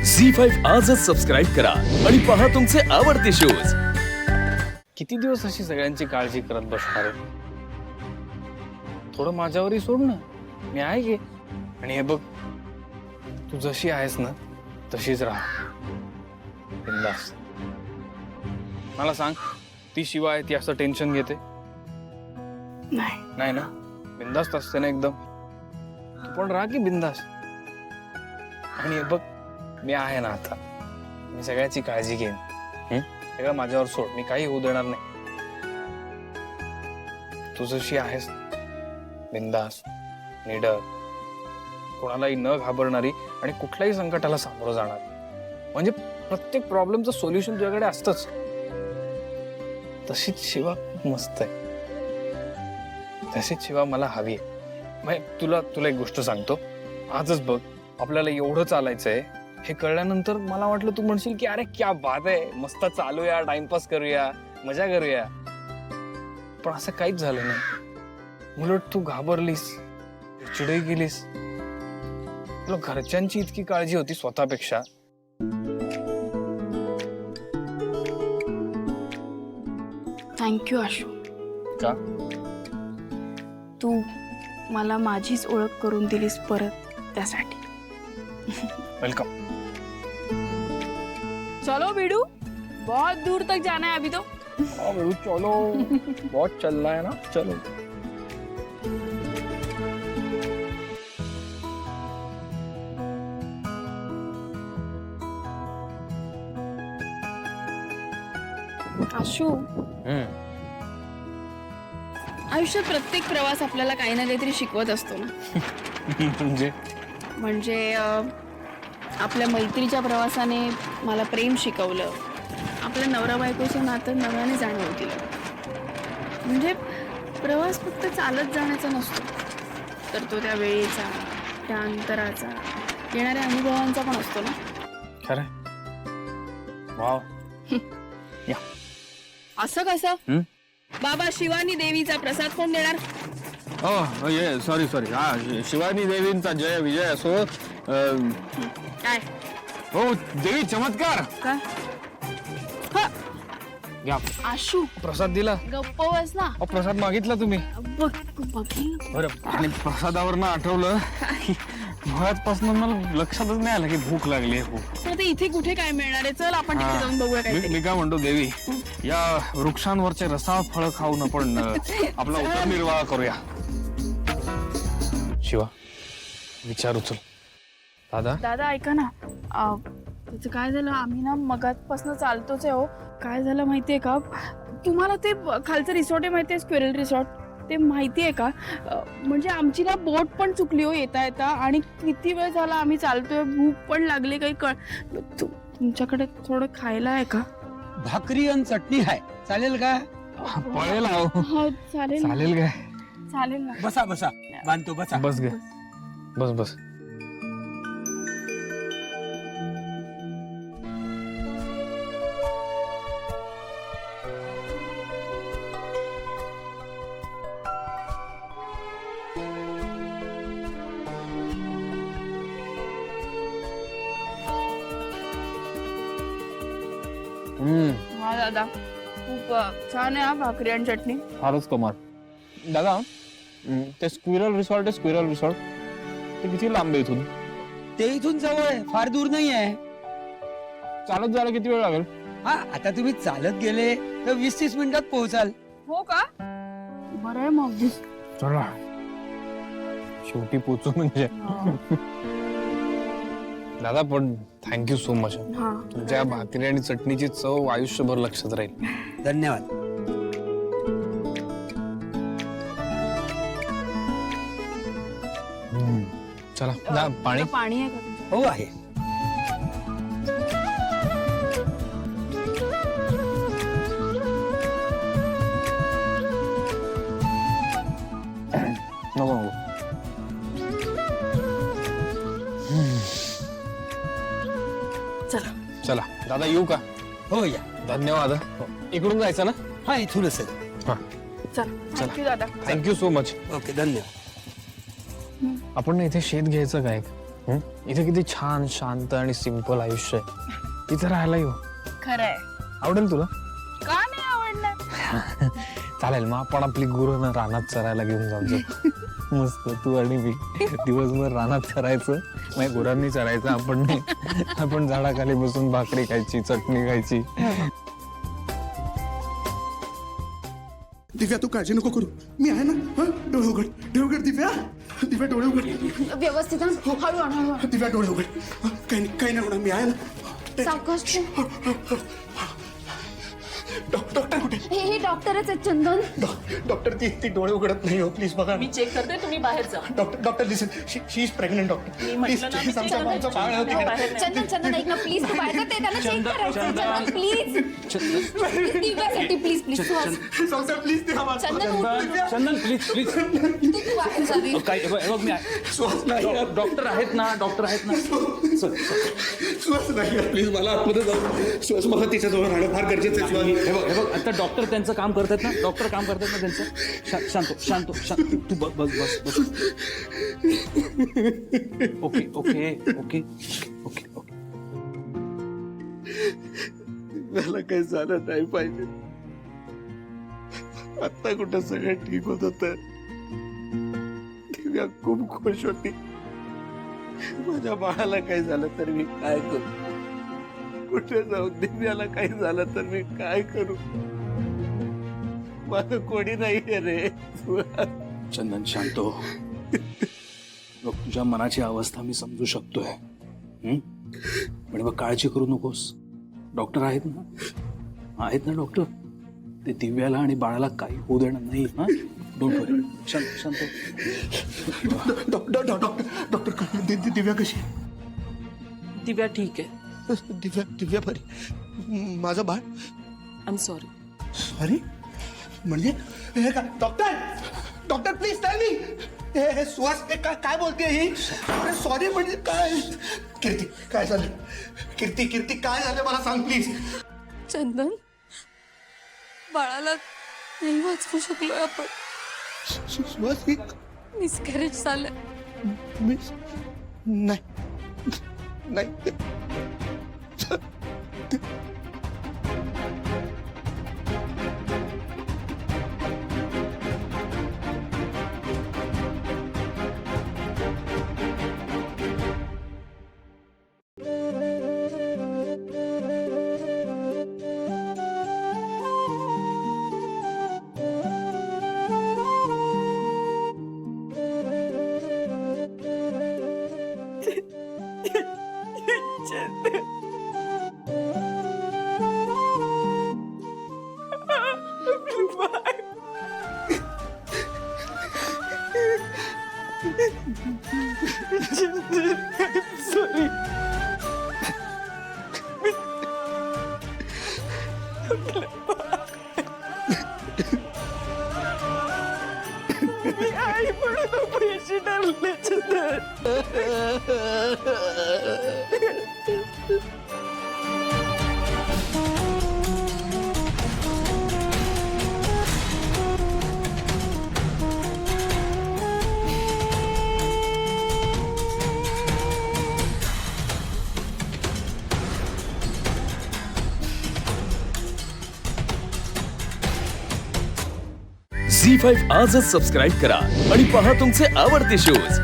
झी5 आजच सबस्क्राईब करा आणि पहा तुमचे आवडते शोज। किती दिवस अशी सगळ्यांची काळजी करत बसणार आहे? थोडं माझ्यावरही सोड ना, मी आहे की. आणि हे बघ, तू जशी आहेस ना तशीच राहा, बिंदास. मला सांग, ती शिवा आहे ती असं टेन्शन घेते? नाही ना, बिंदास असते ना एकदम. तू पण राहा की बिंदास. आणि हे बघ, मी आहे ना आता, मी सगळ्याची काळजी घेईन. सगळं माझ्यावर सोड, मी काही होऊ देणार नाही. तू जशी आहेस, बिंदास, निडर, कोणालाही न घाबरणारी आणि कुठल्याही संकटाला सामोरं जाणार. म्हणजे प्रत्येक प्रॉब्लेमचं सोल्युशन तुझ्याकडे असतंच. तशीच शिवा खूप मस्त आहे. तशीच शिवा मला हवी आहे. तुला एक गोष्ट सांगतो. आजच बघ, आपल्याला एवढं चालायचंय हे कळल्यानंतर मला वाटलं तू म्हणशील की अरे क्या बात आहे, मस्त चालूया, टाइमपास करूया, मजा करूया. पण असं काहीच झालं नाही. उलट तू घाबरलीस, चिडही गेलीस. तुला घरच्यांची इतकी काळजी होती स्वतःपेक्षा. थँक्यू आशू. का? तू मला माझीच ओळख करून दिलीस परत, त्यासाठी. वेलकम. चलो बीडू, बहुत दूर तक जाना है अभी तो. चलो, बहुत चल रहा है ना, चलो. आशू, आयुष्यात प्रत्येक प्रवास आपल्याला काही ना काहीतरी शिकवत असतो ना. म्हणजे आपल्या मैत्रीच्या प्रवासाने मला प्रेम शिकवलं. आपल्या नवरा बायकोचं नातं नव्याने जाणवू दिलं. म्हणजे प्रवास फक्त चालत जाण्याचा नसतो, तर तो त्या वेळेचा, त्या अंतराचा, येणाऱ्या अनुभवांचा पण असतो ना. खरं? वाव. असं कसं? बाबा, शिवानी देवीचा प्रसाद कोण देणार? ये सॉरी हा, शिवानी देवींचा जय विजय असो. काय? हो देवी, चमत्कार. का? घ्या, आशू, प्रसाद दिला. गप्प बस ना. प्रसाद मागितला तुम्ही. बघील. बरं, आणि प्रसादावर ना आठवलं, मुळातपासून मला लक्षातच नाही आलं की भूक लागली आहे खूप. तर इथे कुठे काय मिळणार आहे? चल आपण तिथे जाऊन बघूया काहीतरी. मी काय म्हणतो देवी, या वृक्षांवरचे रसाळ फळ खाऊन आपण आपला उदरनिर्वाह करूया. शिवा, विचार उचल. दादा ऐका ना, त्याचं काय झालं, आम्ही ना मगाचपासून चालतोच आहे. हो, काय झालं माहितीये का तुम्हाला? ते खालचं रिसॉर्ट आहे माहितीये, स्क्वेरल रिसॉर्ट, ते माहितीये का? म्हणजे आमची ना बोट पण चुकली हो येता येता. आणि किती वेळ झाला आम्ही चालतोय, भूक पण लागली. काही तुमच्याकडे थोडं खायला आहे का? भाकरी आणि चटणी आहे, चालेल का? पळेल. हो चालेल. चालेल काय? चालेल ना. बसा बसा, बांधतो, बसा. बस गे, बस. हा दादा, खूप छान आहे हा भाकरी आणि चटणी. फारच कमाल. दादा, ते स्क्विरल रिसॉर्ट ते किती लांब आहे इथून? ते इथून जवळ आहे, फार दूर नाही आहे. चालत जायला किती वेळ लागेल? हा, आता तुम्ही चालत गेले तर 20-30 मिनिटात पोहोचाल. हो का? बरं आहे मग. चला, शेवटी पोचू म्हणजे. दादा, पण थँक्यू सो मच. तुमच्या भाकरी आणि चटणीची चव आयुष्यभर लक्षात राहील. धन्यवाद. चला, पाणी. पाणी आहे का? हो, आहे. नको. चला दादा, येऊ का? हो, या. धन्यवाद. इकडून जायचं ना? हा, इथूनच आहे. थँक्यू दादा. Thank you so much. ओके, धन्यवाद. आपण ना इथे शेत घ्यायचं काय? इथे किती छान शांत आणि सिंपल आयुष्य आहे. इथे राहायला येऊ. खरंय. आवडेल तुला? का नाही आवडणार? चालेल, मग आपण आपली गुरं रानात चरायला घेऊन जाऊ. मस्त तू आणि मी दिवसभर रानात चरायचं, मग गुरांनी चरायचं, आपण नाही. आपण झाडाखाली बसून भाकरी खायची, चटणी खायची. दिव्या तू काळजी नको करू, मी आहे ना. हा, डोळे उघड दिव्या. दिव्या डोळे उघड. व्यवस्थित हळू हळू. दिव्या डोळे उघड. काही नाही होणार, मी आहे ना. सावकाश. डॉक्टर कुठे? हे डॉक्टरच आहेत चंदन. डॉक्टर ती डोळे उघडत नाही हो, प्लीज बघा. मी चेक करते, तुम्ही बाहेर जा. Doctor listen, she is pregnant. Doctor मी म्हटलं ना, मी प्लीज, check करते. आमचं बाळ होतं. बाहेर नाही. चंदन ऐक ना प्लीज, तू बाहेर जा, ते त्यांना चेक करायचं. चंदन प्लीज. दिव्यासाठी प्लीज सुहास. संसार प्लीज ते आवाज. चंदन प्लीज प्लीज. तू बाहेर जा रे. काय बघ मी श्वास नाही. डॉक्टर आहेत ना, डॉक्टर आहेत ना. श्वास नाही प्लीज, मला आतमध्ये जाऊ. श्वास मला तिच्याजवळ राहणं फार गरजेचं आहे. श्वास हे बघ आता डॉक्टर त्यांचं काम करतात ना, डॉक्टर काम करतात ना त्यांचं. शांत तू बस. Okay okay okay okay okay. मला काही झालं नाही पाहिजे. आता कुठं सगळं ठीक होत होतं. दिव्या खूप खुश होती. माझ्या बाळाला काही झालं तर मी काय करू? कुठे जाऊ? दिव्याला काही झालं तर मी काय करू? माझं कोणी नाहीये रे. चंदन शांत हो. बघ तुझ्या मनाची अवस्था मी समजू शकतोय, पण बघ काळजी करू नकोस. डॉक्टर आहेत ना डॉक्टर. ते दिव्याला आणि बाळाला काही होऊ देणार नाही. हा, डोंट वरी. शांत हो. डॉक्टर दिव्या कशी? दिव्या ठीक आहे. दिव्या बरी. माझं बाळ? I am sorry. सॉरी म्हणजे हे का? Doctor please tell me. हे सुहास काय बोलते ही? सॉरी म्हणजे काय? कीर्ती काय झालं? कीर्ती काय झालं मला सांग प्लीज. चंदन, बाळाला नाही वाचवू शकलोय आपण. सुहास मिसकॅरेज झालं. मिस नाही झी5 आजच सबस्क्राईब करा आणि पहा तुमचे आवडते शोज